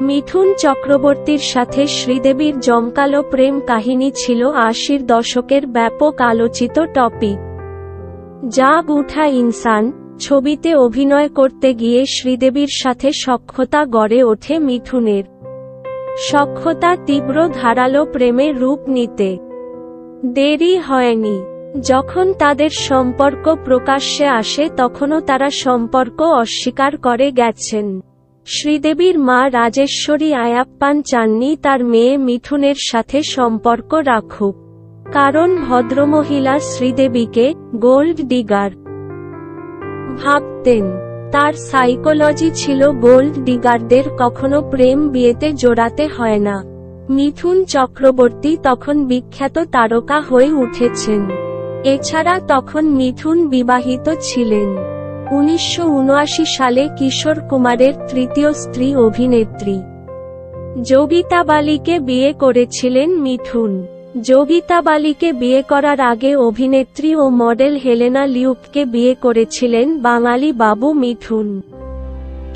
মিঠুন চক্রবর্তীর সাথে শ্রীদেবীর জমকালো প্রেম কাহিনী ছিল ৮০-র দশকের ব্যাপক আলোচিত টপিক। জাগ উঠা ইনসান ছবিতে অভিনয় করতে গিয়ে শ্রীদেবীর সাথে সখ্যতা গড়ে ওঠে মিঠুনের। সখ্যতা তীব্র ধারালো প্রেমে রূপ নিতে দেরি হয়নি। যখন তাদের সম্পর্ক প্রকাশ্যে আসে তখনও তারা সম্পর্ক অস্বীকার করে গেছেন। শ্রীদেবীর মা রাজেশ্বরী আয়াপ্পান চাননি তার মেয়ে মিঠুনের সাথে সম্পর্ক রাখুক, কারণ ভদ্রমহিলা শ্রীদেবীকে গোল্ড ডিগার ভাবতেন। তার সাইকোলজি ছিল গোল্ড ডিগারদের কখনো প্রেম বিয়েতে জোড়াতে হয় না। মিঠুন চক্রবর্তী তখন বিখ্যাত তারকা হয়ে উঠেছেন। এছাড়া তখন মিঠুন বিবাহিত ছিলেন। ১৯৭৯ সালে কিশোর কুমারের তৃতীয় স্ত্রী অভিনেত্রী যোগিতা বালিকে বিয়ে করেছিলেন মিঠুন। যোগিতা বালিকে বিয়ে করার আগে অভিনেত্রী ও মডেল হেলেনা লিউককে বিয়ে করেছিলেন বাঙালি বাবু মিঠুন।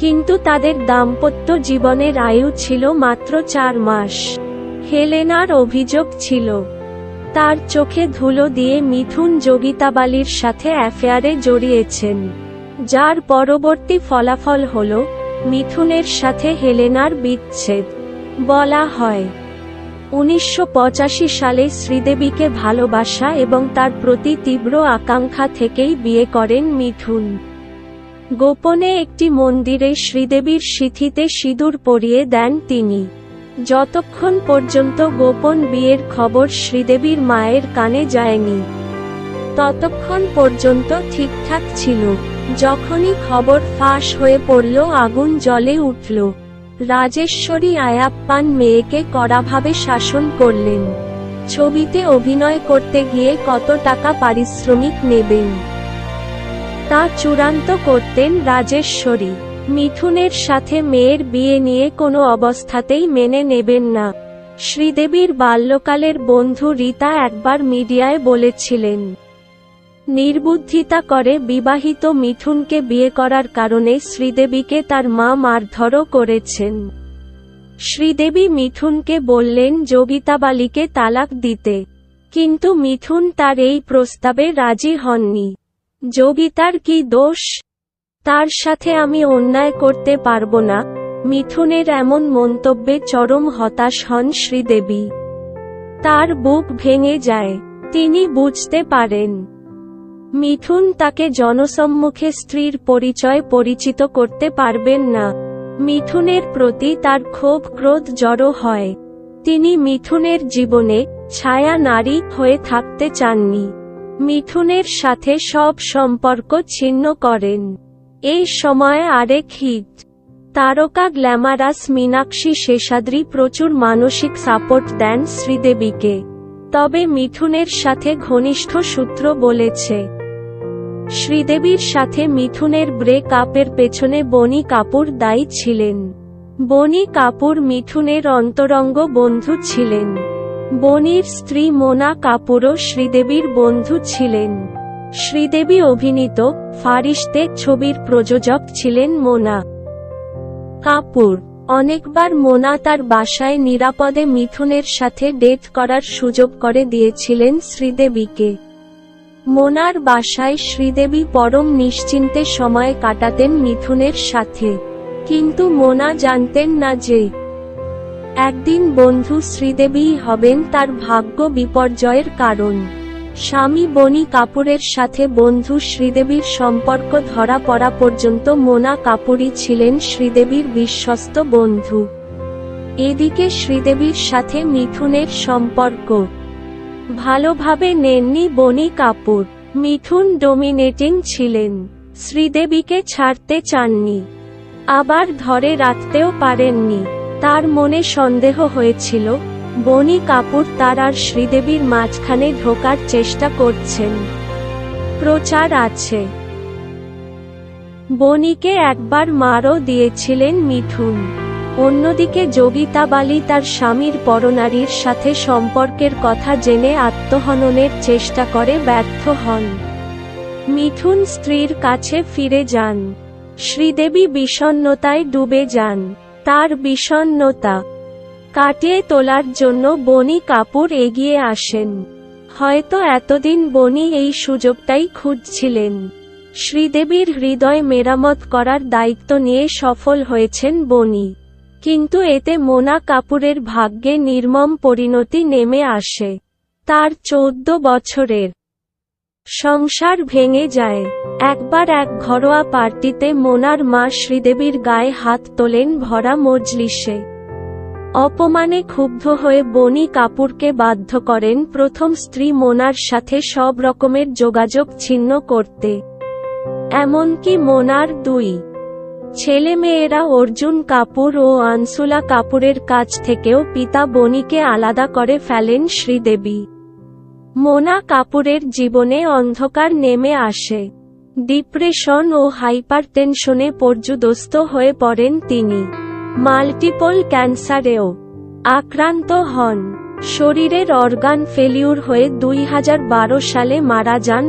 কিন্তু তাদের দাম্পত্য জীবনের আয়ু ছিল মাত্র ৪ মাস। হেলেনার অভিযোগ ছিল, তার চোখে ধুলো দিয়ে মিঠুন যোগিতা বালির সাথে অ্যাফেয়ারে জড়িয়েছেন, যার পরবর্তী ফলাফল হল মিঠুনের সাথে হেলেনার বিচ্ছেদ। বলা হয় ১৯৮৫ সালে শ্রীদেবীকে ভালোবাসা এবং তার প্রতি তীব্র আকাঙ্ক্ষা থেকেই বিয়ে করেন মিঠুন। গোপনে একটি মন্দিরে শ্রীদেবীর সিঁথিতে সিঁদুর পরিয়ে দেন তিনি। যতক্ষণ পর্যন্ত গোপন বিয়ের খবর শ্রীদেবীর মায়ের কানে যায়নি, ততক্ষণ পর্যন্ত ঠিকঠাক ছিল। যখনই খবর ফাঁস হয়ে পড়ল, আগুন জ্বলে উঠল। রাজেশ্বরী আয়াপ্পান মেয়েকে কড়াভাবে শাসন করলেন। ছবিতে অভিনয় করতে গিয়ে কত টাকা পারিশ্রমিক নেবেন তা চূড়ান্ত করতেন রাজেশ্বরী। মিঠুনের সাথে মেয়ের বিয়ে নিয়ে কোনো অবস্থাতেই মেনে নেবেন না। শ্রীদেবীর বাল্যকালের বন্ধু রীতা একবার মিডিয়ায় বলেছিলেন, নির্বুদ্ধিতা করে বিবাহিত মিঠুনকে বিয়ে করার কারণে শ্রীদেবীকে তার মা মারধরও করেছেন। শ্রীদেবী মিঠুনকে বললেন যোগিতা বালিকে তালাক দিতে, কিন্তু মিঠুন তার এই প্রস্তাবে রাজি হননি। যোগিতার কি দোষ? তার সাথে আমি অন্যায় করতে পারবো না। মিঠুনের এমন মন্তব্যে চরম হতাশ হন শ্রীদেবী। তার বুক ভেঙে যায়। তিনি বুঝতে পারেন মিঠুন তাকে জনসম্মুখে স্ত্রীর পরিচয় পরিচিত করতে পারবেন না। মিঠুনের প্রতি তার ক্ষোভ ক্রোধ জড়ো হয়। তিনি মিঠুনের জীবনে ছায়া নারী হয়ে থাকতে চাননি। মিঠুনের সাথে সব সম্পর্ক ছিন্ন করেন। এই সময়ে আরেক হিট তারকা গ্ল্যামারাস মীনাক্ষী শেষাদ্রি প্রচুর মানসিক সাপোর্ট দেন শ্রীদেবীকে। তবে মিঠুনের সাথে ঘনিষ্ঠ সূত্র বলেছে, শ্রীদেবীর সাথে মিঠুনের ব্রেক আপের পেছনে বনি কাপুর দায়ী ছিলেন। বনি কাপুর মিঠুনের অন্তরঙ্গ বন্ধু ছিলেন। বনির স্ত্রী মোনা কাপুরও শ্রীদেবীর বন্ধু ছিলেন। শ্রীদেবী অভিনীত ফারিশতে ছবির প্রযোজক ছিলেন মোনা কাপুর। অনেকবার মোনা তার বাসায় নিরাপদে মিঠুনের সাথে ডেট করার সুযোগ করে দিয়েছিলেন শ্রীদেবীকে। মোনার বাসায় শ্রীদেবী পরম নিশ্চিন্তে সময় কাটাতেন মিঠুনের সাথে, কিন্তু মোনা জানতেন না যে একদিন বন্ধু শ্রীদেবীই হবেন তার ভাগ্য বিপর্যয়ের কারণ। স্বামী বনি কাপুরের সাথে বন্ধু শ্রীদেবীর সম্পর্ক ধরা পড়া পর্যন্ত মোনা কাপুরই ছিলেন শ্রীদেবীর বিশ্বস্ত বন্ধু। এদিকে শ্রীদেবীর সাথে মিঠুনের সম্পর্ক ভালোভাবে নেননি বনি কাপুর। মিঠুন ডোমিনেটিং ছিলেন, শ্রীদেবীকে ছাড়তে চাননি, আবার ধরে রাখতেও পারেননি। তার মনে সন্দেহ হয়েছিল বনি কাপুর তার আর শ্রীদেবীর মাঝখানে ঢোকার চেষ্টা করছেন। প্রচার আছে বনিকে একবার মারও দিয়েছিলেন মিঠুন। অন্যদিকে যোগিতা বালি তার স্বামীর পরনারীর সাথে সম্পর্কের কথা জেনে আত্মহননের চেষ্টা করে ব্যর্থ হন। মিঠুন স্ত্রীর কাছে ফিরে যান। শ্রীদেবী বিষণ্ণতায় ডুবে যান। তার বিষণ্ণতা কাটিয়ে তোলার জন্য বনি কাপুর এগিয়ে আসেন। হয়তো এতদিন বনি এই সুযোগটাই খুঁজছিলেন। শ্রীদেবীর হৃদয় মেরামত করার দায়িত্ব নিয়ে সফল হয়েছেন বনি। কিন্তু এতে মোনা কাপুরের ভাগ্যে নির্মম পরিণতি নেমে আসে। তার 14 বছরের সংসার ভেঙে যায়। একবার এক ঘরোয়া পার্টিতে মোনার মা শ্রীদেবীর গায়ে হাত তোলেন ভরা মজলিসে। অপমানে ক্ষুব্ধ হয়ে বনি কাপুরকে বাধ্য করেন প্রথম স্ত্রী মোনার সাথে সব রকমের যোগাযোগ ছিন্ন করতে। এমনকি মোনার 2 ছেলেমেয়েরা অর্জুন কাপুর ও আনসুলা কাপুরের কাছ থেকেও পিতা বনিকে আলাদা করে ফেলেন শ্রীদেবী। মোনা কাপুরের জীবনে অন্ধকার নেমে আসে। ডিপ্রেশন ও হাইপারটেনশনে পর্যুদস্ত হয়ে পড়েন তিনি। মাল্টিপল ক্যান্সারেও আক্রান্ত হন। শরীরের অর্গান ফেলিউর হয়ে 2012 সালে মারা যান।